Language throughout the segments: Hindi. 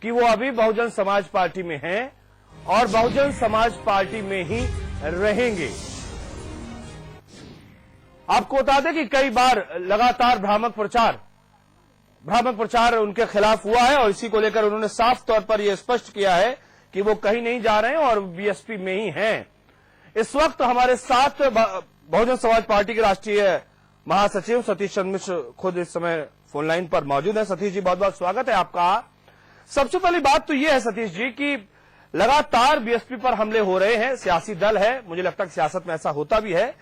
कि वो अभी बहुजन समाज पार्टी में हैं और बहुजन समाज पार्टी में ही रहेंगे। आपको बता दें कि कई बार लगातार भ्रामक प्रचार उनके खिलाफ हुआ है और इसी को लेकर उन्होंने साफ तौर पर यह स्पष्ट किया है कि वो कहीं नहीं जा रहे हैं और बीएसपी में ही हैं। इस वक्त हमारे साथ बहुजन समाज पार्टी के राष्ट्रीय महासचिव सतीश चंद्र मिश्र खुद इस समय फोन लाइन पर मौजूद है। सतीश जी, बहुत बहुत स्वागत है आपका। सबसे पहली बात तो यह है सतीश जी कि लगातार बीएसपी पर हमले हो रहे हैं, सियासी दल है, मुझे लगता है कि सियासत में ऐसा होता भी है,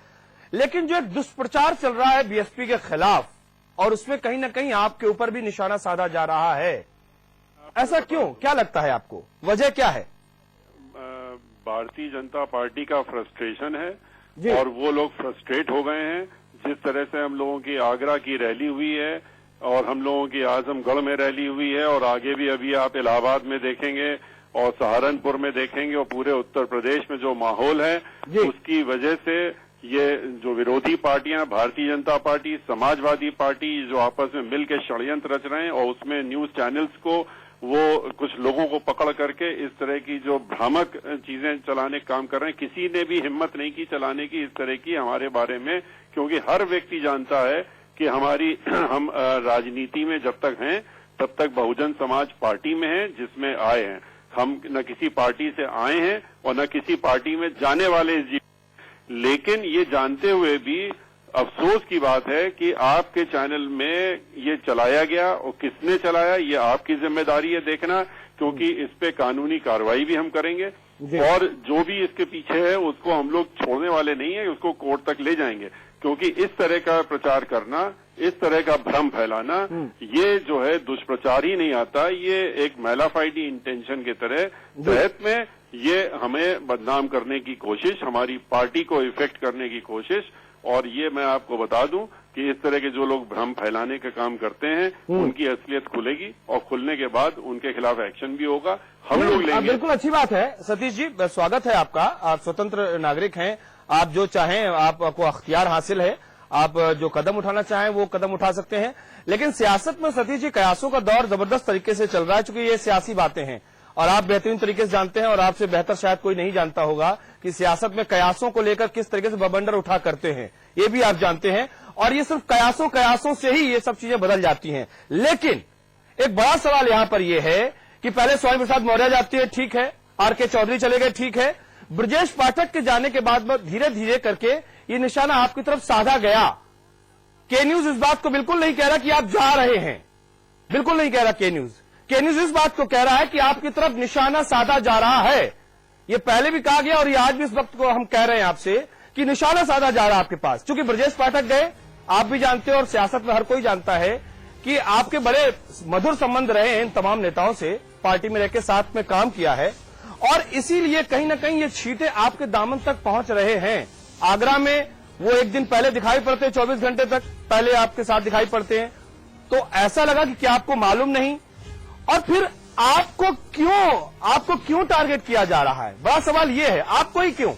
लेकिन जो एक दुष्प्रचार चल रहा है बीएसपी के खिलाफ और उसमें कहीं ना कहीं आपके ऊपर भी निशाना साधा जा रहा है, ऐसा क्यों? क्या लगता है आपको, वजह क्या है? भारतीय जनता पार्टी का फ्रस्ट्रेशन है और वो लोग फ्रस्ट्रेट हो गए हैं। जिस तरह से हम लोगों की आगरा की रैली हुई है और हम लोगों की आजमगढ़ में रैली हुई है और आगे भी अभी आप इलाहाबाद में देखेंगे और सहारनपुर में देखेंगे और पूरे उत्तर प्रदेश में जो माहौल है उसकी वजह से ये जो विरोधी पार्टियां, भारतीय जनता पार्टी, समाजवादी पार्टी, जो आपस में मिल के षड्यंत्र रच रहे हैं और उसमें न्यूज चैनल्स को वो कुछ लोगों को पकड़ करके इस तरह की जो भ्रामक चीजें चलाने का काम कर रहे हैं। किसी ने भी हिम्मत नहीं की चलाने की इस तरह की हमारे बारे में, क्योंकि हर व्यक्ति जानता है कि हम राजनीति में जब तक हैं तब तक बहुजन समाज पार्टी में हैं, जिसमें आए हैं। हम न किसी पार्टी से आए हैं और न किसी पार्टी में जाने वाले। लेकिन ये जानते हुए भी अफसोस की बात है कि आपके चैनल में ये चलाया गया और किसने चलाया ये आपकी जिम्मेदारी है देखना, क्योंकि इस पे कानूनी कार्रवाई भी हम करेंगे और जो भी इसके पीछे है उसको हम लोग छोड़ने वाले नहीं है, उसको कोर्ट तक ले जाएंगे। क्योंकि इस तरह का प्रचार करना, इस तरह का भ्रम फैलाना, ये जो है दुष्प्रचार ही नहीं आता, ये एक मैलाफाइड इंटेंशन के तहत में ये हमें बदनाम करने की कोशिश, हमारी पार्टी को इफेक्ट करने की कोशिश। और ये मैं आपको बता दूं कि इस तरह के जो लोग भ्रम फैलाने का काम करते हैं उनकी असलियत खुलेगी और खुलने के बाद उनके खिलाफ एक्शन भी होगा, हम लोग लेंगे। बिल्कुल अच्छी बात है सतीश जी, स्वागत है आपका। आप स्वतंत्र नागरिक हैं, आप जो चाहें, आपको अख्तियार हासिल है, आप जो कदम उठाना चाहें वो कदम उठा सकते हैं। लेकिन सियासत में सतीश जी कयासों का दौर जबरदस्त तरीके से चल रहा है, चूंकि ये सियासी बातें हैं और आप बेहतरीन तरीके से जानते हैं और आपसे बेहतर शायद कोई नहीं जानता होगा कि सियासत में कयासों को लेकर किस तरीके से बवंडर उठा करते हैं, ये भी आप जानते हैं। और ये सिर्फ कयासों से ही ये सब चीजें बदल जाती हैं। लेकिन एक बड़ा सवाल यहां पर यह है कि पहले स्वामी प्रसाद मौर्य जाती है, ठीक है, आर.के. चौधरी चले गए, ठीक है, ब्रजेश पाठक के जाने के बाद धीरे धीरे करके ये निशाना आपकी तरफ साधा गया। के न्यूज इस बात को बिल्कुल नहीं कह रहा कि आप जा रहे हैं, बिल्कुल नहीं कह रहा के न्यूज इस बात को कह रहा है कि आपकी तरफ निशाना साधा जा रहा है। ये पहले भी कहा गया और ये आज भी इस वक्त को हम कह रहे हैं आपसे कि निशाना साधा जा रहा है आपके पास। क्योंकि ब्रजेश पाठक गए, आप भी जानते हो और सियासत में हर कोई जानता है कि आपके बड़े मधुर संबंध रहे हैं इन तमाम नेताओं से, पार्टी में रहकर साथ में काम किया है और इसीलिए कहीं ना कहीं ये छींटे आपके दामन तक पहुंच रहे हैं। आगरा में वो एक दिन पहले दिखाई पड़ते, 24 घंटे तक पहले आपके साथ दिखाई पड़ते हैं, तो ऐसा लगा कि क्या आपको मालूम नहीं? और फिर आपको क्यों टारगेट किया जा रहा है? बड़ा सवाल यह है, आपको ही क्यों?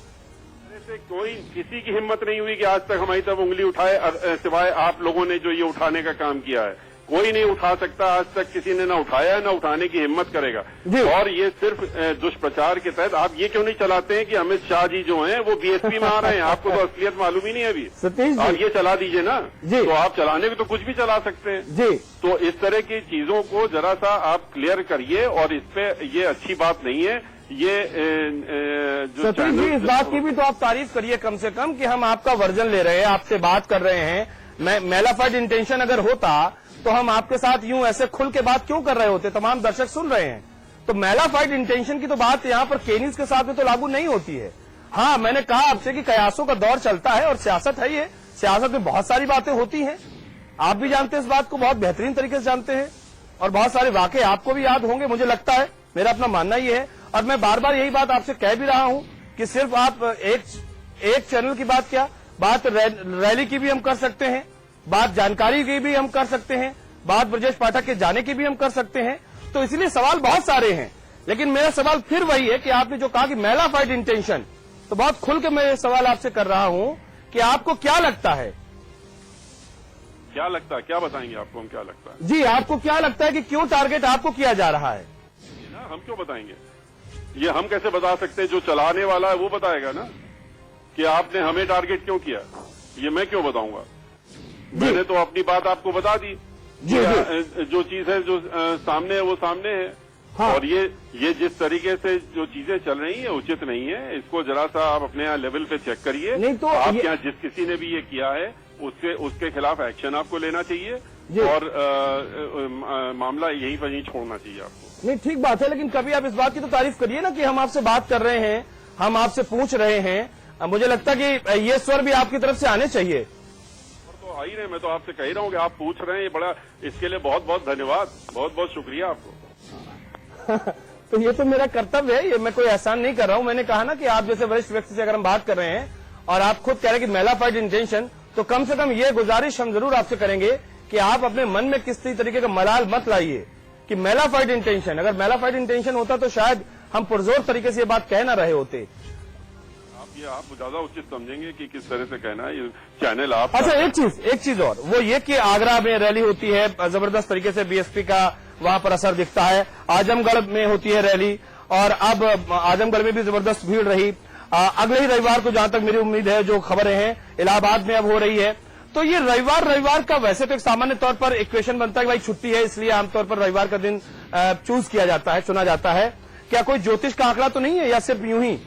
कोई किसी की हिम्मत नहीं हुई कि आज तक हमारी तरफ उंगली उठाए, सिवाय आप लोगों ने जो ये उठाने का काम किया है। कोई नहीं उठा सकता, आज तक किसी ने ना उठाया ना उठाने की हिम्मत करेगा। और ये सिर्फ दुष्प्रचार के तहत आप ये क्यों नहीं चलाते हैं कि अमित शाह जी जो हैं वो बीएसपी में आ रहे हैं? आपको तो असलियत मालूम ही नहीं है अभी। आप ये चला दीजिए ना, तो आप चलाने को तो कुछ भी चला सकते हैं जी। तो इस तरह की चीजों को जरा सा आप क्लियर करिए और इस पे ये अच्छी बात नहीं है। ये जो सतीश जी इस बात की भी तो आप तारीफ करिए कम से कम कि हम आपका वर्जन ले रहे हैं, आपसे बात कर रहे हैं। मैलाफाइड इंटेंशन अगर होता तो हम आपके साथ यूं ऐसे खुल के बात क्यों कर रहे होते? तमाम दर्शक सुन रहे हैं। तो मैलाफाइड इंटेंशन की तो बात यहाँ पर के न्यूज के साथ में तो लागू नहीं होती है। हाँ, मैंने कहा आपसे कि कयासों का दौर चलता है और सियासत है ये, सियासत में बहुत सारी बातें होती हैं, आप भी जानते हैं इस बात को, बहुत बेहतरीन तरीके से जानते हैं और बहुत सारे वाकई आपको भी याद होंगे, मुझे लगता है, मेरा अपना मानना ये है। और मैं बार बार यही बात आपसे कह भी रहा हूं कि सिर्फ आप एक चैनल की बात क्या, बात रैली की भी हम कर सकते हैं, बात जानकारी की भी हम कर सकते हैं, बात ब्रजेश पाठक के जाने की भी हम कर सकते हैं। तो इसलिए सवाल बहुत सारे हैं, लेकिन मेरा सवाल फिर वही है कि आपने जो कहा कि मैलाफाइड इंटेंशन, तो बहुत खुल के मैं सवाल आपसे कर रहा हूं कि आपको क्या लगता है? क्या लगता है, क्या बताएंगे आपको हम क्या लगता है? जी, आपको क्या लगता है कि क्यों टारगेट आपको किया जा रहा है? ना, हम क्यों बताएंगे? ये हम कैसे बता सकते हैं? जो चलाने वाला है वो बताएगा ना कि आपने हमें टारगेट क्यों किया। ये मैं क्यों बताऊंगा? मैंने तो अपनी बात आपको बता दी। जी, जी। जो चीज है जो सामने है वो सामने है। हाँ। और ये जिस तरीके से जो चीजें चल रही है उचित नहीं है। इसको जरा सा आप अपने यहाँ लेवल पे चेक करिए। नहीं तो आप यहाँ जिस किसी ने भी ये किया है उसके खिलाफ एक्शन आपको लेना चाहिए और मामला यहीं पर ही छोड़ना चाहिए आपको। नहीं, ठीक बात है, लेकिन कभी आप इस बात की तो तारीफ करिए ना कि हम आपसे बात कर रहे हैं, हम आपसे पूछ रहे हैं। मुझे लगता है कि ये स्वर भी आपकी तरफ से आने चाहिए। तो आ ही रहे, मैं तो आपसे कह रहा हूँ कि आप पूछ रहे हैं, ये बड़ा, इसके लिए बहुत बहुत धन्यवाद, बहुत बहुत शुक्रिया आपको। तो ये तो मेरा कर्तव्य है, ये मैं कोई एहसान नहीं कर रहा हूं। मैंने कहा ना कि आप जैसे वरिष्ठ व्यक्ति से अगर हम बात कर रहे हैं और आप खुद कह रहे हैं कि मैलाफाइड इंटेंशन, तो कम से कम ये गुजारिश हम जरूर आपसे करेंगे कि आप अपने मन में किसी तरीके का मलाल मत लाइए कि मैलाफाइड इंटेंशन, अगर मैलाफाइड इंटेंशन होता तो शायद हम पुरजोर तरीके से ये बात कह ना रहे होते। आप ज्यादा उचित समझेंगे कि किस तरह से कहना है, ये चैनल आप। अच्छा, एक चीज और, वो ये कि आगरा में रैली होती है, जबरदस्त तरीके से बीएसपी का वहां पर असर दिखता है। आजमगढ़ में होती है रैली और अब आजमगढ़ में भी जबरदस्त भीड़ रही। अगले ही रविवार को, जहां तक मेरी उम्मीद है, जो खबरें हैं, इलाहाबाद में अब हो रही है। तो ये रविवार का वैसे तो एक सामान्य तौर पर एक क्वेश्चन बनता है कि भाई छुट्टी है, इसलिए आमतौर पर रविवार का दिन चूज किया जाता है, चुना जाता है। क्या कोई ज्योतिष का आंकड़ा तो नहीं है या सिर्फ यूं ही?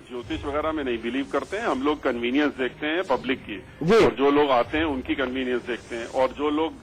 ज्योतिष वगैरह में नहीं बिलीव करते हैं। हम लोग कन्वीनियंस देखते हैं पब्लिक की, और जो लोग आते हैं उनकी कन्वीनियंस देखते हैं, और जो लोग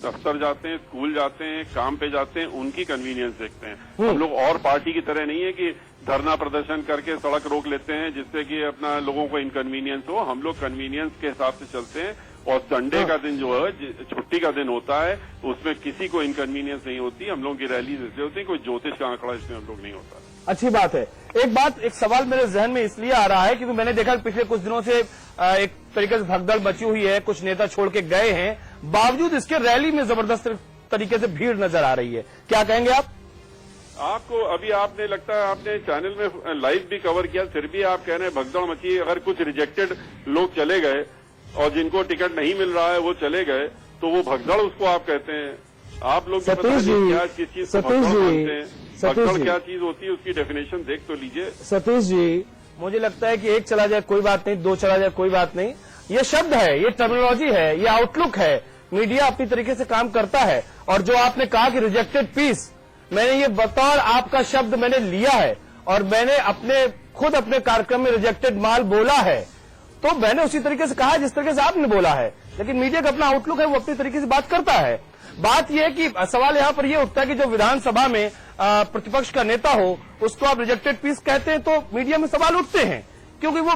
दफ्तर जाते हैं, स्कूल जाते हैं, काम पे जाते हैं, उनकी कन्वीनियंस देखते हैं। हम लोग और पार्टी की तरह नहीं है कि धरना प्रदर्शन करके सड़क रोक लेते हैं जिससे कि अपना लोगों को इनकन्वीनियंस हो। हम लोग कन्वीनियंस के हिसाब से चलते हैं, और संडे का दिन जो है छुट्टी का दिन होता है, उसमें किसी को इनकन्वीनियंस नहीं होती। हम लोग की रैली जैसे होती है, कोई ज्योतिष का आंकड़ा इसमें हम लोग नहीं होता। अच्छी बात है। एक सवाल मेरे जहन में इसलिए आ रहा है क्योंकि मैंने देखा पिछले कुछ दिनों से एक तरीके से भगदड़ मची हुई है, कुछ नेता छोड़ के गए हैं, बावजूद इसके रैली में जबरदस्त तरीके से भीड़ नजर आ रही है। क्या कहेंगे आप? आपको अभी आपने लगता है आपने चैनल में लाइव भी कवर किया, फिर भी आप कह रहे हैं भगदड़ मची। अगर कुछ रिजेक्टेड लोग चले गए और जिनको टिकट नहीं मिल रहा है वो चले गए, तो वो भगदड़ उसको आप कहते हैं? आप लोग क्या किस चीज को भगदड़ मानते हैं? भगदड़ क्या चीज होती है, उसकी डेफिनेशन देख तो लीजिए। सतीश जी, मुझे लगता है कि एक चला जाए कोई बात नहीं, दो चला जाए कोई बात नहीं, ये शब्द है, ये टर्मिनोलॉजी है, ये आउटलुक है। मीडिया अपनी तरीके से काम करता है। और जो आपने कहा कि रिजेक्टेड पीस, मैंने ये बतौर आपका शब्द मैंने लिया है और मैंने खुद अपने कार्यक्रम में रिजेक्टेड माल बोला है, तो मैंने उसी तरीके से कहा जिस तरीके से आपने बोला है। लेकिन मीडिया का अपना आउटलुक है, वो अपनी तरीके से बात करता है। बात यह है कि सवाल यहां पर यह उठता है कि जो विधानसभा में प्रतिपक्ष का नेता हो उसको आप रिजेक्टेड पीस कहते हैं, तो मीडिया में सवाल उठते हैं क्योंकि वो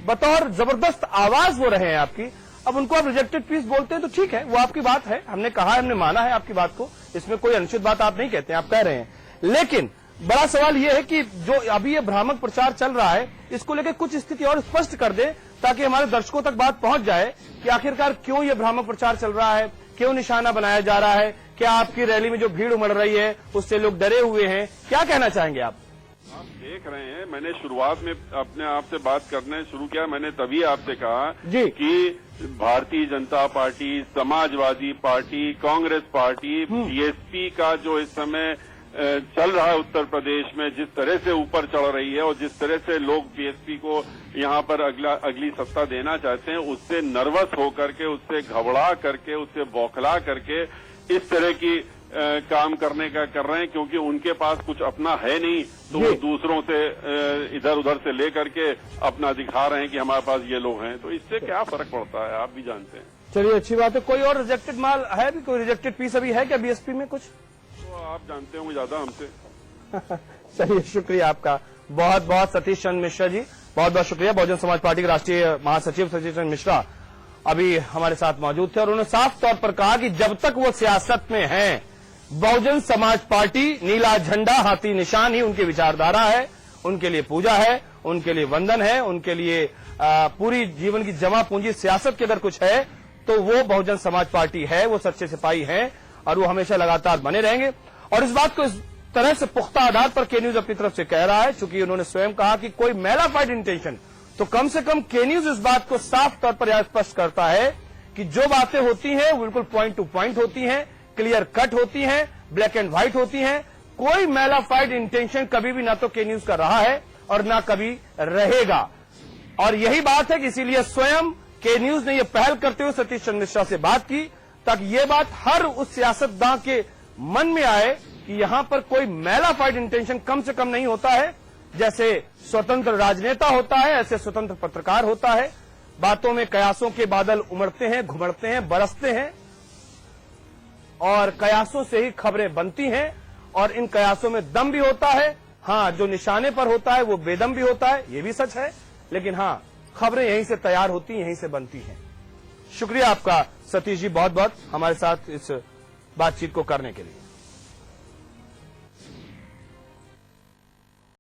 बतौर जबरदस्त आवाज वो रहे हैं आपकी। अब उनको आप रिजेक्टेड पीस बोलते हैं तो ठीक है, वो आपकी बात है, हमने कहा, हमने माना है आपकी बात को, इसमें कोई अनुचित बात आप नहीं कहते हैं, आप कह रहे हैं। लेकिन बड़ा सवाल यह है कि जो अभी ये भ्रामक प्रचार चल रहा है, इसको लेकर कुछ स्थिति और स्पष्ट कर दे ताकि हमारे दर्शकों तक बात पहुंच जाए कि आखिरकार क्यों ये भ्रामक प्रचार चल रहा है, क्यों निशाना बनाया जा रहा है, क्या आपकी रैली में जो भीड़ उमड़ रही है उससे लोग डरे हुए हैं, क्या कहना चाहेंगे आप? आप देख रहे हैं, मैंने शुरुआत में अपने आप से बात करने शुरू किया, मैंने तभी आपसे कहा कि Bharatiya Janata party, Samajwadi party, Congress party, BSP का जो इस समय चल रहा है उत्तर प्रदेश में, जिस तरह से ऊपर चढ़ रही है और जिस तरह से लोग बीएसपी को यहाँ पर अगली सत्ता देना चाहते हैं, उससे नर्वस होकर के, उससे घबरा करके, उससे बौखला करके इस तरह की काम करने का कर रहे हैं, क्योंकि उनके पास कुछ अपना है नहीं, तो वो दूसरों से इधर उधर से लेकर के अपना दिखा रहे हैं कि हमारे पास ये लोग हैं। तो इससे क्या फर्क पड़ता है, आप भी जानते हैं। चलिए, अच्छी बात है। कोई और रिजेक्टेड माल है भी, कोई रिजेक्टेड पीस अभी है क्या बीएसपी में कुछ? तो आप जानते होंगे ज्यादा हमसे। चलिए, शुक्रिया आपका बहुत बहुत। सतीश चंद्र मिश्रा जी, बहुत बहुत शुक्रिया। बहुजन समाज पार्टी के राष्ट्रीय महासचिव सतीश चंद्र मिश्रा अभी हमारे साथ मौजूद थे और उन्होंने साफ तौर पर कहा कि जब तक वो सियासत में हैं, बहुजन समाज पार्टी नीला झंडा हाथी निशान ही उनकी विचारधारा है, उनके लिए पूजा है, उनके लिए वंदन है, उनके लिए पूरी जीवन की जमा पूंजी सियासत के अगर कुछ है तो वो बहुजन समाज पार्टी है, वो सच्चे सिपाही हैं और वो हमेशा लगातार बने रहेंगे। और इस बात को इस तरह से पुख्ता आधार पर के न्यूज अपनी तरफ से कह रहा है, चूंकि उन्होंने स्वयं कहा कि कोई मैलाफाइड इंटेंशन, तो कम से कम के न्यूज इस बात को साफ तौर पर यह स्पष्ट करता है कि जो बातें होती हैं वो बिल्कुल पॉइंट टू पॉइंट होती हैं, क्लियर कट होती हैं, ब्लैक एंड व्हाइट होती हैं, कोई मैलाफाइड इंटेंशन कभी भी ना तो के न्यूज का रहा है और ना कभी रहेगा। और यही बात है कि इसीलिए स्वयं के न्यूज ने यह पहल करते हुए सतीश चंद्र मिश्रा से बात की, ताकि यह बात हर उस सियासतदान के मन में आए कि यहां पर कोई मैलाफाइड इंटेंशन कम से कम नहीं होता है। जैसे स्वतंत्र राजनेता होता है, ऐसे स्वतंत्र पत्रकार होता है। बातों में कयासों के बादल उमड़ते हैं, घुमड़ते हैं, बरसते हैं और कयासों से ही खबरें बनती हैं और इन कयासों में दम भी होता है। हां, जो निशाने पर होता है वो बेदम भी होता है, ये भी सच है। लेकिन हां, खबरें यहीं से तैयार होती हैं, यहीं से बनती हैं। शुक्रिया आपका सतीश जी, बहुत बहुत हमारे साथ इस बातचीत को करने के लिए।